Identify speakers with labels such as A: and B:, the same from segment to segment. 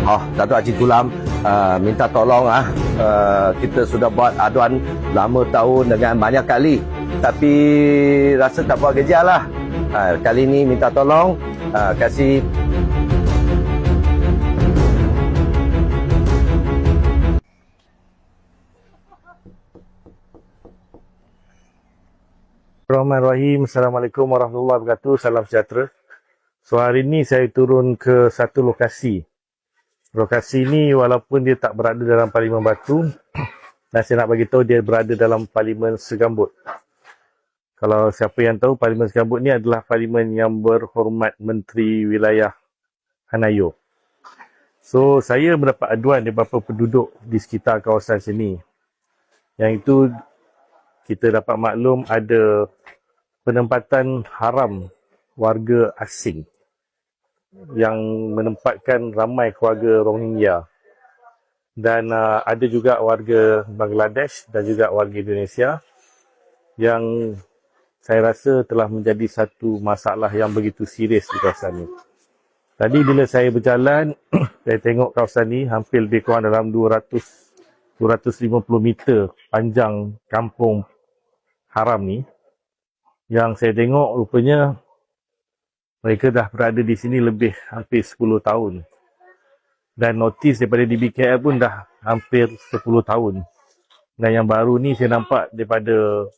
A: Datuk Haji Gulam minta tolong kita sudah buat aduan lama tahun dengan banyak kali, tapi rasa tak buat kerja lah. Kali ni minta tolong kasih.
B: Bismillahirrahmanirrahim. Assalamualaikum warahmatullahi wabarakatuh. Salam sejahtera. So hari ini saya turun ke satu lokasi. Lokasi ini walaupun dia tak berada dalam Parlimen Batu, dan saya nak bagi tahu dia berada dalam Parlimen Segambut. Kalau siapa yang tahu, Parlimen Segambut ni adalah parlimen yang berhormat Menteri Wilayah Hanayo. So saya mendapat aduan daripada penduduk di sekitar kawasan sini. Yang itu kita dapat maklum ada penempatan haram warga asing yang menempatkan ramai keluarga Rohingya. Dan ada juga warga Bangladesh dan juga warga Indonesia yang saya rasa telah menjadi satu masalah yang begitu serius di kawasan ini. Tadi bila saya berjalan, saya tengok kawasan ini hampir lebih kurang dalam 250 meter panjang kampung haram ni. Yang saya tengok rupanya mereka dah berada di sini lebih hampir 10 tahun. Dan notis daripada DBKL pun dah hampir 10 tahun. Dan yang baru ni saya nampak daripada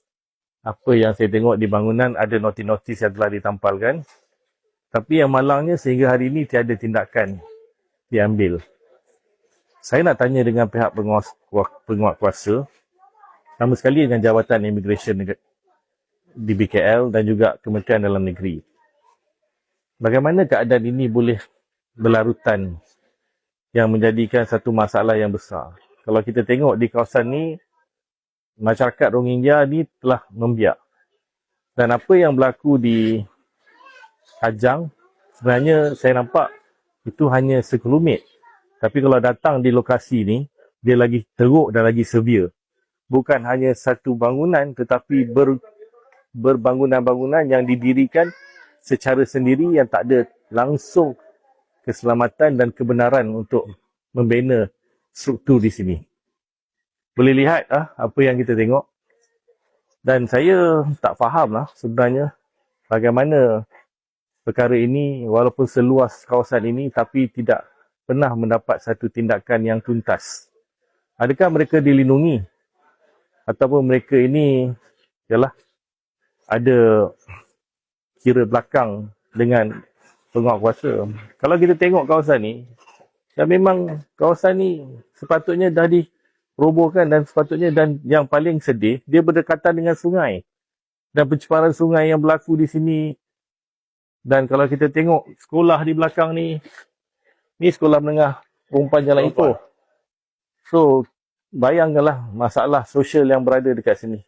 B: apa yang saya tengok di bangunan, ada notis-notis yang telah ditampalkan. Tapi yang malangnya sehingga hari ini tiada tindakan diambil. Saya nak tanya dengan pihak penguat kuasa, sama sekali dengan Jabatan Immigration DBKL dan juga Kementerian Dalam Negeri. Bagaimana keadaan ini boleh berlarutan yang menjadikan satu masalah yang besar? Kalau kita tengok di kawasan ni, masyarakat Rohingya ni telah membiak. Dan apa yang berlaku di Kajang, sebenarnya saya nampak itu hanya sekelumit. Tapi kalau datang di lokasi ni, dia lagi teruk dan lagi severe. Bukan hanya satu bangunan, tetapi berbangunan-bangunan yang didirikan secara sendiri yang tak ada langsung keselamatan dan kebenaran untuk membina struktur di sini. Boleh lihat apa yang kita tengok. Dan saya tak faham lah sebenarnya bagaimana perkara ini walaupun seluas kawasan ini tapi tidak pernah mendapat satu tindakan yang tuntas. Adakah mereka dilindungi? Ataupun mereka ini ada kira belakang dengan penguat kuasa. Kalau kita tengok kawasan ni, ya memang kawasan ni sepatutnya dah dirobohkan dan sepatutnya, dan yang paling sedih, dia berdekatan dengan sungai. Dan pencemaran sungai yang berlaku di sini. Dan kalau kita tengok sekolah di belakang ni sekolah menengah perempuan Jalan Ipoh. So, bayangkanlah masalah sosial yang berada dekat sini.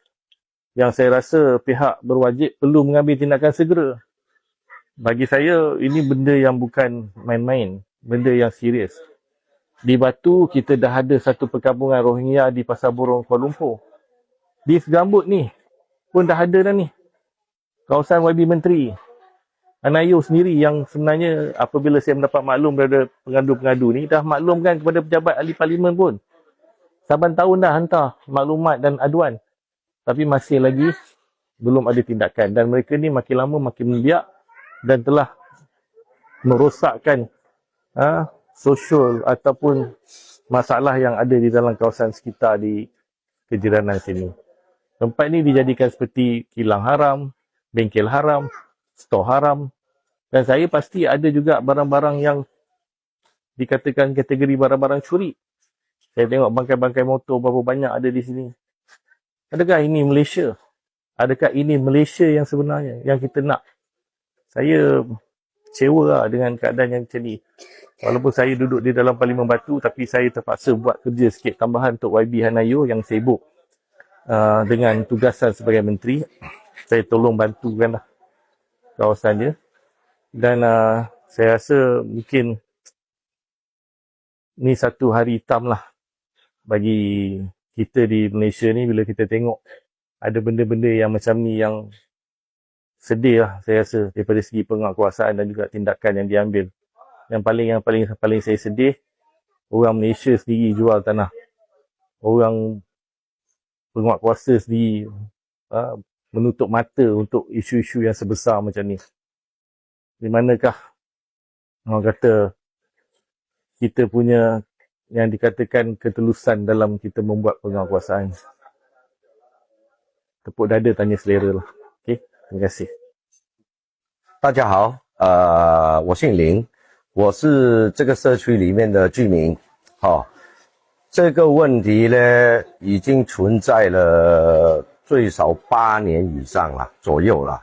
B: Yang saya rasa pihak berwajib perlu mengambil tindakan segera. Bagi saya, ini benda yang bukan main-main. Benda yang serius. Di Batu, kita dah ada satu perkampungan Rohingya di Pasar Borong, Kuala Lumpur. Di Segambut ni, pun dah ada dah ni. Kawasan YB Menteri Hanayo sendiri yang sebenarnya apabila saya mendapat maklum daripada pengadu-pengadu ni, dah maklumkan kepada pejabat ahli parlimen pun. Saban tahun dah hantar maklumat dan aduan. Tapi masih lagi belum ada tindakan. Dan mereka ni makin lama makin membiak dan telah merosakkan sosial ataupun masalah yang ada di dalam kawasan sekitar di kejiranan sini. Tempat ni dijadikan seperti kilang haram, bengkel haram, stor haram. Dan saya pasti ada juga barang-barang yang dikatakan kategori barang-barang curi. Saya tengok bangkai-bangkai motor berapa banyak ada di sini. Adakah ini Malaysia? Adakah ini Malaysia yang sebenarnya yang kita nak? Saya kecewa dengan keadaan yang macam ni. Walaupun saya duduk di dalam Parlimen Batu, tapi saya terpaksa buat kerja sikit tambahan untuk YB Hanayo yang sibuk dengan tugasan sebagai menteri. Saya tolong bantukanlah kawasan dia. Dan saya rasa mungkin ni satu hari hitam lah bagi kita di Malaysia ni bila kita tengok ada benda-benda yang macam ni yang sedih lah saya rasa daripada segi penguatkuasaan dan juga tindakan yang diambil. Yang paling saya sedih orang Malaysia sendiri jual tanah. Orang penguatkuasa sendiri menutup mata untuk isu-isu yang sebesar macam ni. Di manakah orang kata kita punya yang dikatakan ketelusan dalam kita membuat penguatkuasaan? Tepuk dada tanya selera lah. Okey, terima kasih.
A: 大家好，我姓林，我是这个社区里面的居民。好，这个问题呢，已经存在了最少8年以上了左右了。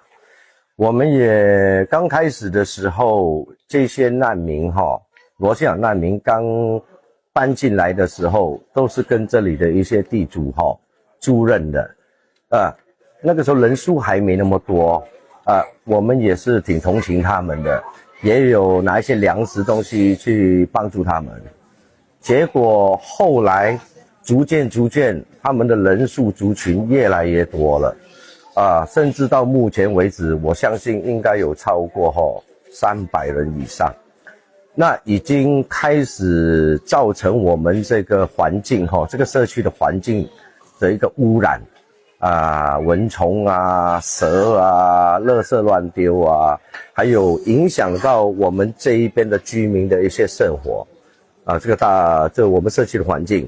A: 我们也刚开始的时候，这些难民罗兴亚难民刚搬进来的时候，都是跟这里的一些地主租赁的，那个时候人数还没那么多。我们也是挺同情他们的，也有拿一些粮食东西去帮助他们。结果后来逐渐，他们的人数族群越来越多了，甚至到目前为止，我相信应该有超过300人以上。那已经开始造成我们这个环境这个社区的环境的一个污染。蚊虫蛇垃圾乱丢还有影响到我们这一边的居民的一些生活这我们社区的环境。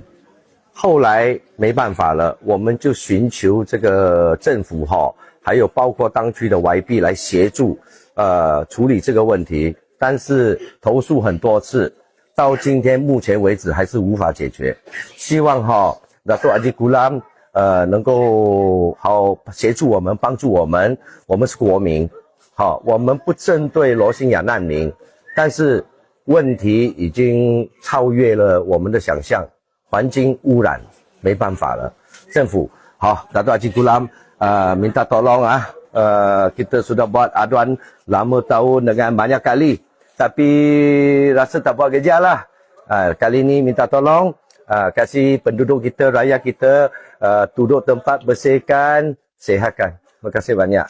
A: 后来没办法了，我们就寻求这个政府还有包括当区的 YB 来协助处理这个问题，但是投诉很多次，到今天目前为止还是无法解决。希望Dato' Haji Gulam能够好协助我们，帮助我们。我们是国民，我们不针对罗兴亚难民，但是问题已经超越了我们的想象，环境污染没办法了。政府Dato' Haji Gulam minta tolong kita sudah buat aduan lama tahun dengan banyak kali, tapi rasa tak buat kerja lah. Kali ini minta tolong kasih penduduk kita, rakyat kita duduk tempat, bersihkan, sehatkan. Terima kasih banyak.